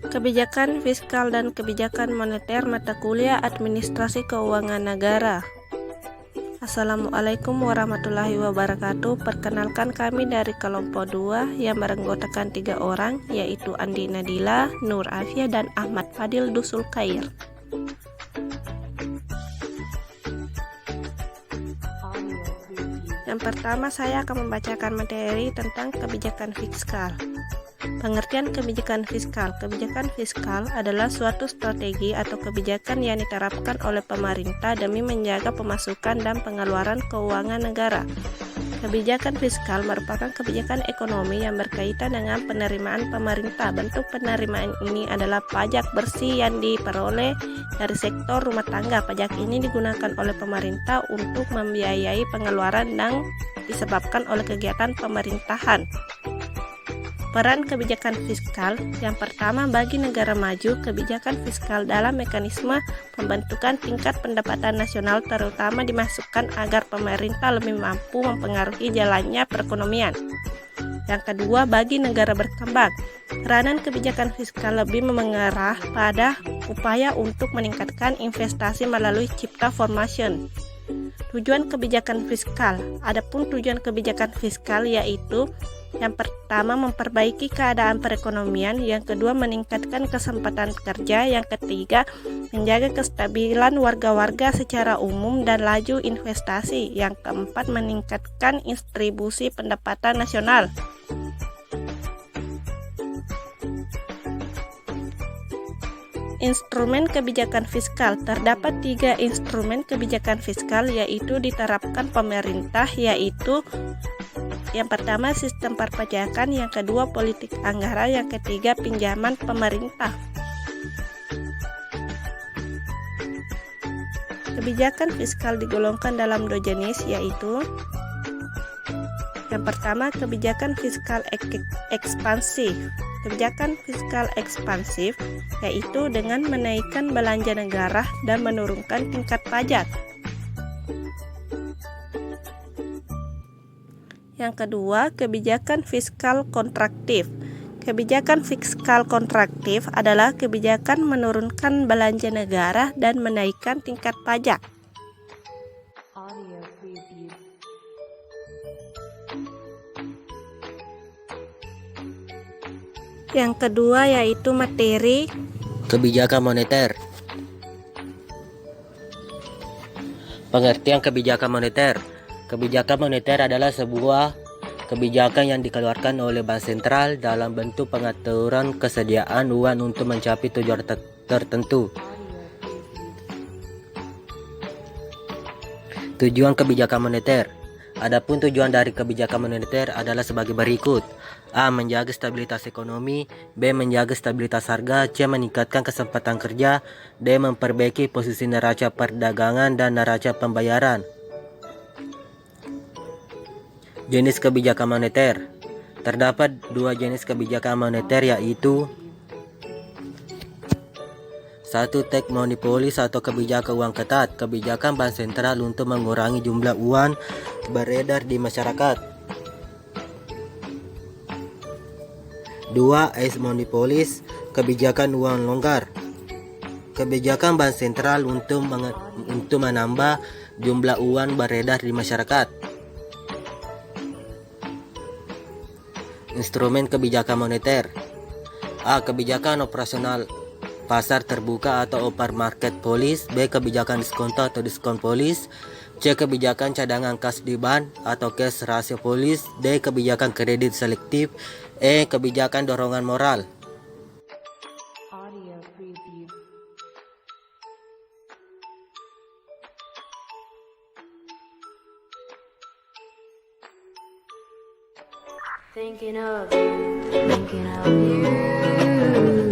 Kebijakan fiskal dan kebijakan moneter mata kuliah Administrasi Keuangan Negara. Assalamualaikum warahmatullahi wabarakatuh. Perkenalkan, kami dari kelompok 2 yang beranggotakan 3 orang, yaitu Andi Nadila, Nur Afia, dan Ahmad Fadil Dusul Khair. Yang pertama, saya akan membacakan materi tentang kebijakan fiskal. Pengertian kebijakan fiskal. Kebijakan fiskal adalah suatu strategi atau kebijakan yang diterapkan oleh pemerintah demi menjaga pemasukan dan pengeluaran keuangan negara. Kebijakan fiskal merupakan kebijakan ekonomi yang berkaitan dengan penerimaan pemerintah. Bentuk penerimaan ini adalah pajak bersih yang diperoleh dari sektor rumah tangga. Pajak ini digunakan oleh pemerintah untuk membiayai pengeluaran yang disebabkan oleh kegiatan pemerintahan. Peran kebijakan fiskal. Yang pertama, bagi negara maju, kebijakan fiskal dalam mekanisme pembentukan tingkat pendapatan nasional terutama dimasukkan agar pemerintah lebih mampu mempengaruhi jalannya perekonomian. Yang kedua, bagi negara berkembang, peranan kebijakan fiskal lebih mengarah pada upaya untuk meningkatkan investasi melalui Cipta Formation. Tujuan kebijakan fiskal. Adapun tujuan kebijakan fiskal yaitu yang pertama, memperbaiki keadaan perekonomian, yang kedua, meningkatkan kesempatan kerja, yang ketiga, menjaga kestabilan warga-warga secara umum dan laju investasi, yang keempat, meningkatkan distribusi pendapatan nasional. Instrumen kebijakan fiskal. Terdapat 3 instrumen kebijakan fiskal yaitu diterapkan pemerintah, yaitu yang pertama sistem perpajakan, yang kedua politik anggaran, yang ketiga pinjaman pemerintah. Kebijakan fiskal digolongkan dalam 2 jenis, yaitu yang pertama kebijakan fiskal ekspansif. Kebijakan fiskal ekspansif yaitu dengan menaikkan belanja negara dan menurunkan tingkat pajak. Yang kedua, kebijakan fiskal kontraktif. Kebijakan fiskal kontraktif adalah kebijakan menurunkan belanja negara dan menaikkan tingkat pajak. Yang kedua yaitu materi kebijakan moneter. Pengertian kebijakan moneter. Kebijakan moneter adalah sebuah kebijakan yang dikeluarkan oleh Bank Sentral dalam bentuk pengaturan kesediaan uang untuk mencapai tujuan tertentu. Tujuan kebijakan moneter. Adapun tujuan dari kebijakan moneter adalah sebagai berikut. A. Menjaga stabilitas ekonomi. B. Menjaga stabilitas harga. C. Meningkatkan kesempatan kerja. D. Memperbaiki posisi neraca perdagangan dan neraca pembayaran. Jenis kebijakan moneter. Terdapat 2 jenis kebijakan moneter, yaitu 1. Tax money policy atau kebijakan uang ketat. Kebijakan Bank Sentral untuk mengurangi jumlah uang beredar di masyarakat. 2. Ease money policy, kebijakan uang longgar. Kebijakan Bank Sentral untuk menambah jumlah uang beredar di masyarakat. Instrumen kebijakan moneter. A. Kebijakan operasional pasar terbuka atau open market policy. B. Kebijakan diskonto atau diskon policy. C. Kebijakan cadangan kas di bank atau cash ratio policy. D. Kebijakan kredit selektif. E. Kebijakan dorongan moral. Thinking of you, thinking of you.